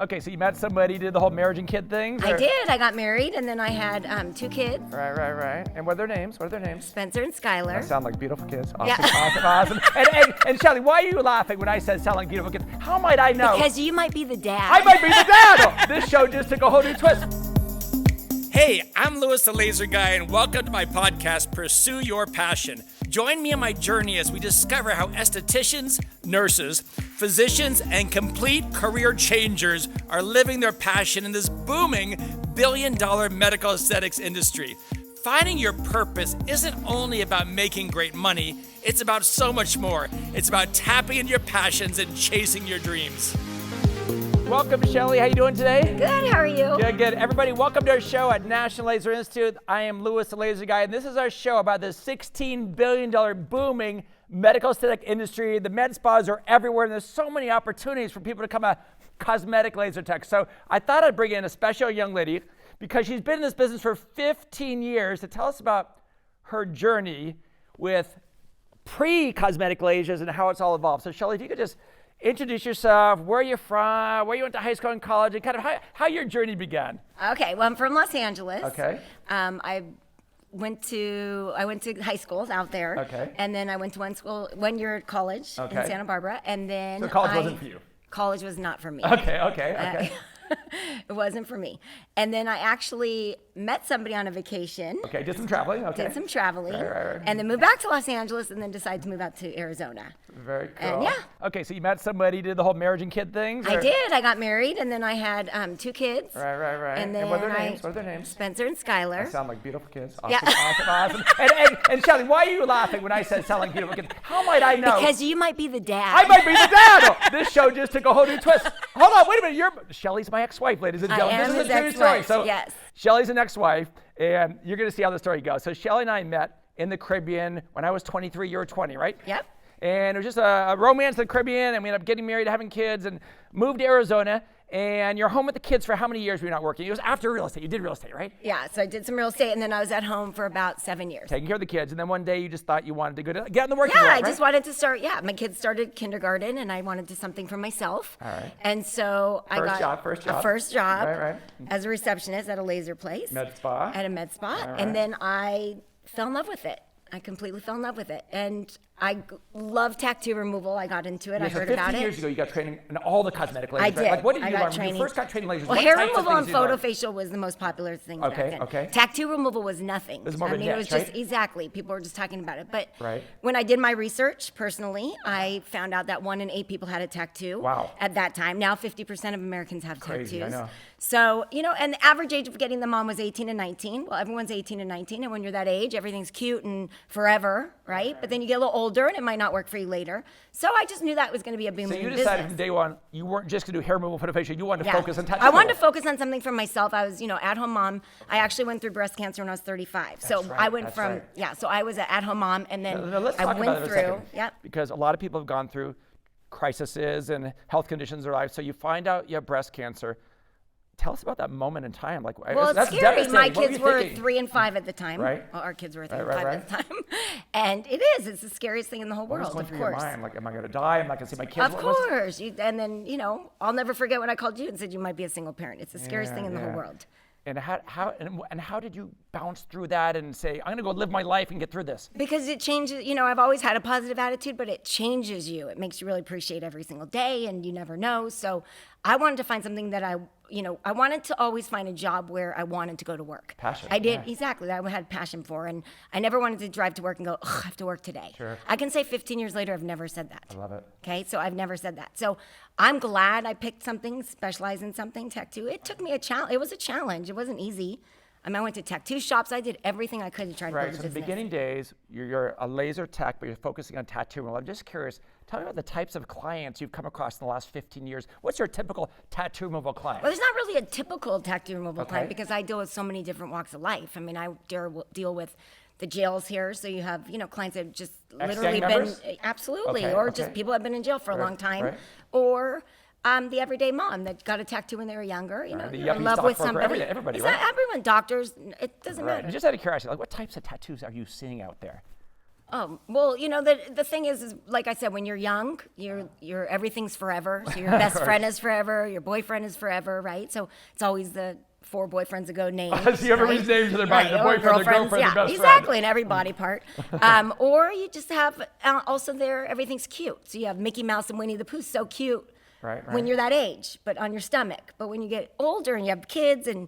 Okay, so you met somebody, did the whole marriage and kid things? I did. I got married, and then I had 2 kids. Right. And what are their names? Spencer and Skylar. That sound like beautiful kids. Awesome, Yeah. awesome. And Shelley, why are you laughing when I said sound like beautiful kids? How might I know? Because you might be the dad. I might be the dad! This show just took a whole new twist. Hey, I'm Louis the Laser Guy, and welcome to my podcast, Pursue Your Passion. Join me on my journey as we discover how estheticians, nurses, physicians, and complete career changers are living their passion in this booming billion-dollar medical aesthetics industry. Finding your purpose isn't only about making great money, it's about so much more. It's about tapping into your passions and chasing your dreams. Welcome, Shelley. How you doing today? Good. How are you? Good. Everybody, welcome to our show at National Laser Institute. I am Louis the Laser Guy, and this is our show about the $16 billion booming medical aesthetic industry. The med spas are everywhere, and there's so many opportunities for people to become a cosmetic laser tech. So I thought I'd bring in a special young lady because she's been in this business for 15 years to tell us about her journey with pre-cosmetic lasers and how it's all evolved. So Shelley, if you could just introduce yourself, where you're from, where you went to high school and college, and kind of how your journey began. Okay. Well, I'm from Los Angeles. Okay. I went to high schools out there. Okay. And then I went to one year at college in Okay. Santa Barbara, and then So college wasn't for you? College was not for me. Okay. It wasn't for me. And then I actually met somebody on a vacation. Okay, did some traveling. Okay. Did some traveling. Right. And then moved back to Los Angeles, and then decided to move out to Arizona. Very cool. And yeah. Okay, so you met somebody, did the whole marriage and kid things? I did. I got married, and then I had 2 kids. Right. And then what are their names? Spencer and Skylar. That sound like beautiful kids. Yeah. Awesome. And Shelley, why are you laughing when I said sound like beautiful kids? How might I know? Because you might be the dad. I might be the dad! This show just took a whole new twist. Hold on, wait a minute. Shelley's my ex-wife, ladies and gentlemen. I am This is his a true story. ex-wife, So yes. Shelley's an ex-wife, and you're going to see how the story goes. So Shelley and I met in the Caribbean when I was 23, you were 20, right? Yep. And it was just a romance in the Caribbean, and we ended up getting married, having kids, and moved to Arizona. And you're home with the kids for how many years were you not working? It was after real estate. You did real estate, right? Yeah, so I did some real estate, and then I was at home for about 7 years. Taking care of the kids. And then one day you just thought you wanted to get in the working world, Yeah, right? I just wanted to start. Yeah, my kids started kindergarten, and I wanted to something for myself. All right. And so I got First a first job Right. as a receptionist at a laser place. Med spa. At a med spa. All right. And then I fell in love with it. I completely fell in love with it. And I love tattoo removal. I got into it. I heard about it. 15 years ago, you got training in all the cosmetic lasers. I right? did. Like, what did I you got learn? When training. you first got training lasers, Well, what hair types of removal and things did you learn? photofacial was the most popular thing Okay, back then. okay. Tattoo removal was nothing. It was more of a it was niche, just right? exactly. People were just talking about it. But Right. when I did my research personally, I found out that 1 in 8 people had a tattoo. Wow. At that time. Now 50% of Americans have Crazy, tattoos. I know. So, and the average age of getting them on was 18 and 19. Well, everyone's 18 and 19, and when you're that age, everything's cute and forever, right? But then you get a little older, and it might not work for you later. So I just knew that was going to be a booming So business. you decided from day one, you weren't just going to do hair removal, photofacial, you wanted to focus on tattoo I wanted to removal. focus on something for myself. I was, at-home mom. I actually went through breast cancer when I was 35. So right, I went that's from, right. So I was an at-home mom, and then Now, let's I talk went about it through. for a second. Yep. Because a lot of people have gone through crises and health conditions in their life. So you find out you have breast cancer. Tell us about that moment in time. Like, Well, that's it's scary. devastating. My What were kids you were thinking? 3 and 5 at the time. Right. Well, our kids were 3 Right, and 5 right, at the time. And it is. It's the scariest thing in the whole What was world, going of through your course. mind? Like, am I going to die? I'm not going to see my kids. Of course. And then, I'll never forget when I called you and said you might be a single parent. It's the scariest thing in the whole world. And how did you bounce through that and say, I'm going to go live my life and get through this? Because it changes, I've always had a positive attitude, but it changes you. It makes you really appreciate every single day, and you never know. So I wanted to find something that I wanted to always find a job where I wanted to go to work. Passion, I did, yeah. exactly, that I had passion for. And I never wanted to drive to work and go, I have to work today. Sure. I can say 15 years later, I've never said that. I love it. Okay, so I've never said that. So I'm glad I picked something, specialized in something, tattoo. It took me a challenge. It was a challenge. It wasn't easy. I went to tattoo shops. I did everything I could to try to build a Right, so business. the beginning days, you're a laser tech, but you're focusing on tattoo removal. I'm just curious, tell me about the types of clients you've come across in the last 15 years. What's your typical tattoo removal client? Well, there's not really a typical tattoo removal client Okay. because I deal with so many different walks of life. I mean, I deal with the jails here, so you have clients that have just literally been members? absolutely, Okay, or just okay. people that have been in jail for a long time, right. or the everyday mom that got a tattoo when they were younger, the in yuppie love stock with for somebody. everybody, Exactly, right? everyone, doctors, it doesn't Right. matter. And just out of curiosity, like what types of tattoos are you seeing out there? Oh, well, the thing is like I said, when you're young, you're everything's forever. So your best friend is forever, your boyfriend is forever, right? So it's always the 4 boyfriends ago names. So everybody's names to their body, right? the boyfriend, the girlfriend, yeah, the best exactly, friend. in every body part. Or you just have also there, everything's cute. So you have Mickey Mouse and Winnie the Pooh, so cute. Right. When you're that age, but on your stomach. But when you get older and you have kids and,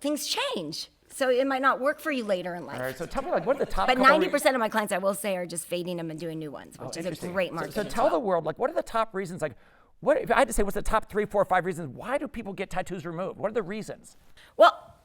things change. So it might not work for you later in life. All right, so tell me, what are the top But couple 90% of my clients, I will say, are just fading them and doing new ones, which is a great market. So tell the world, what are the top reasons, what if I had to say, what's the top 3, 4, 5 reasons, why do people get tattoos removed? What are the reasons? Well,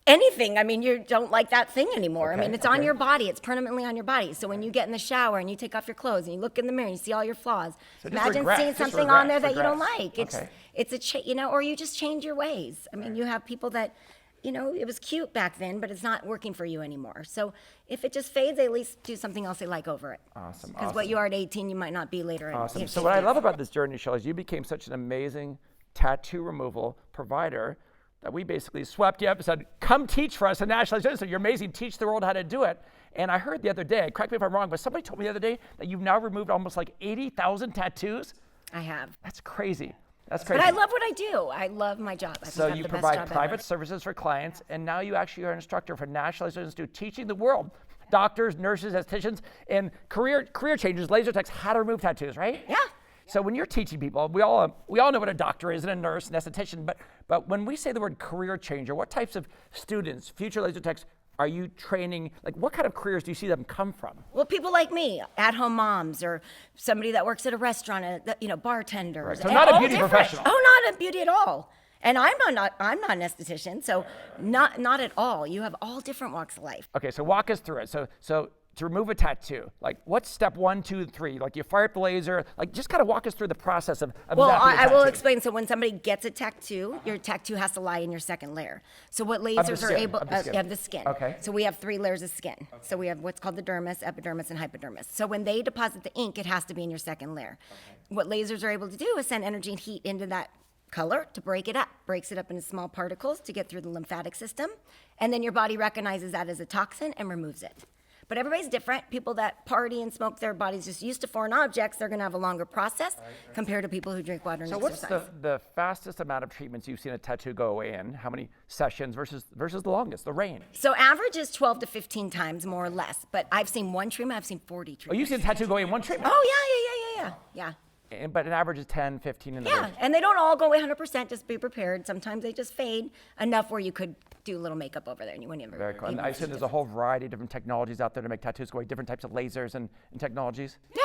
anything. I mean, you don't like that thing anymore. Okay, I mean, it's on your body. It's permanently on your body. So when you get in the shower and you take off your clothes and you look in the mirror and you see all your flaws, So imagine regrets, seeing just something on there regrets, that you don't regrets. like. Okay. It's or you just change your ways. I mean, you have people that, it was cute back then, but it's not working for you anymore. So if it just fades, they at least do something else they like over it. Awesome. Because what you are at 18, you might not be later. Awesome. So what I love about this journey, Shelley, is you became such an amazing tattoo removal provider that we basically swept you up and said, come teach for us at National Laser Institute. You're amazing. Teach the world how to do it. And I heard the other day, correct me if I'm wrong, but somebody told me the other day that you've now removed almost 80,000 tattoos. I have. That's crazy. That's crazy. But I love what I do. I love my job. I think So I have you the best provide job private ever. services for clients, and now you actually are an instructor for National Laser Institute, teaching the world, doctors, nurses, estheticians, and career changers, laser techs, how to remove tattoos, right? Yeah. So when you're teaching people, we all know what a doctor is and a nurse and esthetician, but when we say the word career changer, what types of students, future laser techs, are you training? What kind of careers do you see them come from? Well, people like me, at-home moms, or somebody that works at a restaurant, bartenders. Right. So not a all beauty different. professional. Oh, not a beauty at all. And I'm not an esthetician, so not at all. You have all different walks of life. Okay, so walk us through it. So to remove a tattoo, what's step 1, 2, 3? You fire up the laser, just kind of walk us through the process of Well, zapping a I will tattoo. explain. So when somebody gets a tattoo, your tattoo has to lie in your second layer. So what lasers are skin, able of the skin. of the skin. Okay. So we have 3 layers of skin. Okay. So we have what's called the dermis, epidermis, and hypodermis. So when they deposit the ink, it has to be in your second layer. Okay. What lasers are able to do is send energy and heat into that color to break it up, breaks it up into small particles to get through the lymphatic system, and then your body recognizes that as a toxin and removes it. But everybody's different. People that party and smoke, their body's just used to foreign objects, they're gonna have a longer process compared to people who drink water and So what's exercise. the fastest amount of treatments you've seen a tattoo go away in? How many sessions versus the longest, the range? So average is 12 to 15 times, more or less. But I've seen one treatment, I've seen 40 Oh, treatments. you've seen a tattoo go away in one treatment? Oh, yeah. But an average is 10, 15 in the Yeah, range. and they don't all go away 100%, just be prepared. Sometimes they just fade enough where you could do a little makeup over there and you wouldn't even Very cool. And even I see assume there's a difference. whole variety of different technologies out there to make tattoos go away, different types of lasers and technologies. Yeah,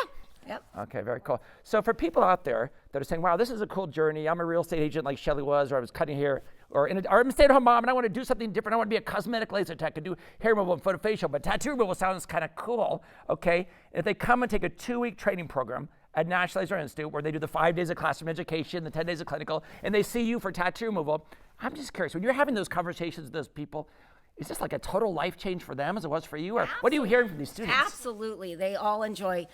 yep. Okay, very cool. So for people out there that are saying, wow, this is a cool journey. I'm a real estate agent like Shelley was, or I was cutting hair, or I'm a stay-at-home mom and I want to do something different. I want to be a cosmetic laser tech and do hair removal and photofacial, but tattoo removal sounds kind of cool, okay? If they come and take a 2-week training program at National Laser Institute where they do the 5 days of classroom education, the 10 days of clinical, and they see you for tattoo removal, I'm just curious, when you're having those conversations with those people, is this like a total life change for them as it was for you? Or what are you hearing from these students? Absolutely. They all enjoy.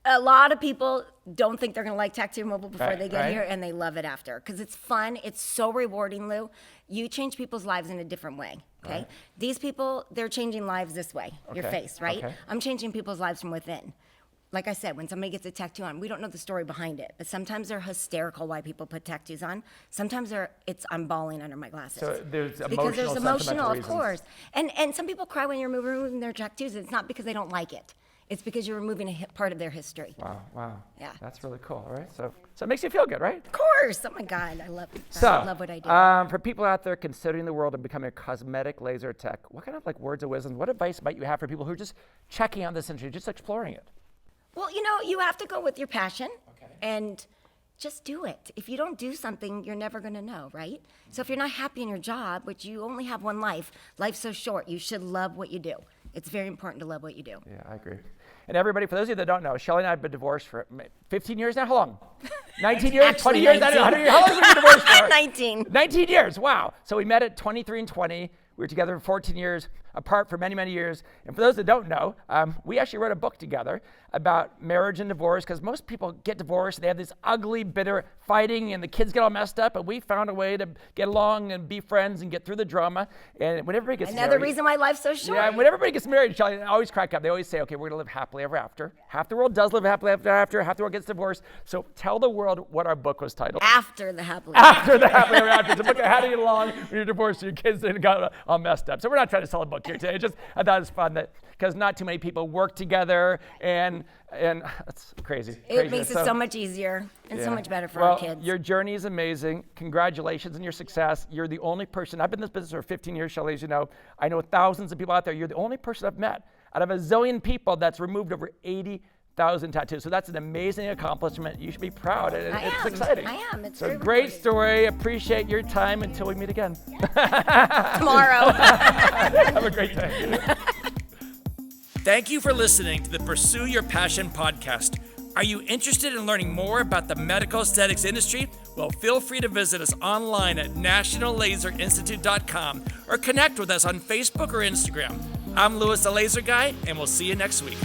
A lot of people don't think they're going to like tattoo removal before Right, they get right. here, and they love it after because it's fun. It's so rewarding, Lou. You change people's lives in a different way, okay? Right. These people, they're changing lives this way, your Okay, face, right? okay. I'm changing people's lives from within. Like I said, when somebody gets a tattoo on, we don't know the story behind it, but sometimes they're hysterical why people put tattoos on. Sometimes I'm bawling under my glasses. So there's because emotional, there's sentimental emotional, of reasons. course. And some people cry when you're removing their tattoos. It's not because they don't like it. It's because you're removing a part of their history. Wow. Yeah. That's really cool, all right? So it makes you feel good, right? Of course. Oh my God, I love what I do. For people out there considering the world and becoming a cosmetic laser tech, what kind of words of wisdom, what advice might you have for people who are just checking out this industry, just exploring it? Well, you have to go with your passion and just do it. If you don't do something, you're never going to know, right? So if you're not happy in your job, which you only have one life, life's so short, you should love what you do. It's very important to love what you do. Yeah, I agree. And everybody, for those of you that don't know, Shelley and I have been divorced for 15 years now. How long? 19 years? Actually, 20 years? 19. 100 years? How long have we been divorced for? 19. 19 years. Wow. So we met at 23 and 20. We were together for 14 years. apart for many, many years. And for those that don't know, we actually wrote a book together about marriage and divorce, because most people get divorced, they have this ugly, bitter fighting, and the kids get all messed up, and we found a way to get along and be friends and get through the drama. And when everybody gets Another married... reason why life's so short. Yeah, when everybody gets married, Shelley, they always crack up. They always say, okay, we're going to live happily ever after. Half the world does live happily ever after. Half the world gets divorced. So tell the world what our book was titled. After the happily. After the happily ever after. It's a book of how to get along when you're divorced and your kids got all messed up. So we're not trying to sell a book here today. It's just, I thought it was fun because not too many people work together, and that's crazy. It makes it so much easier and so much better for our kids. Your journey is amazing. Congratulations on your success. You're the only person, I've been in this business for 15 years, Shelley, as you know. I know thousands of people out there. You're the only person I've met out of a zillion people that's removed over 80,000 tattoos. So that's an amazing accomplishment. You should be proud. It's exciting. I am. It's a great story. Appreciate your time until we meet again. Tomorrow. Have a great day. Thank you for listening to the Pursue Your Passion podcast. Are you interested in learning more about the medical aesthetics industry? Well, feel free to visit us online at nationallaserinstitute.com or connect with us on Facebook or Instagram. I'm Louis the Laser Guy, and we'll see you next week.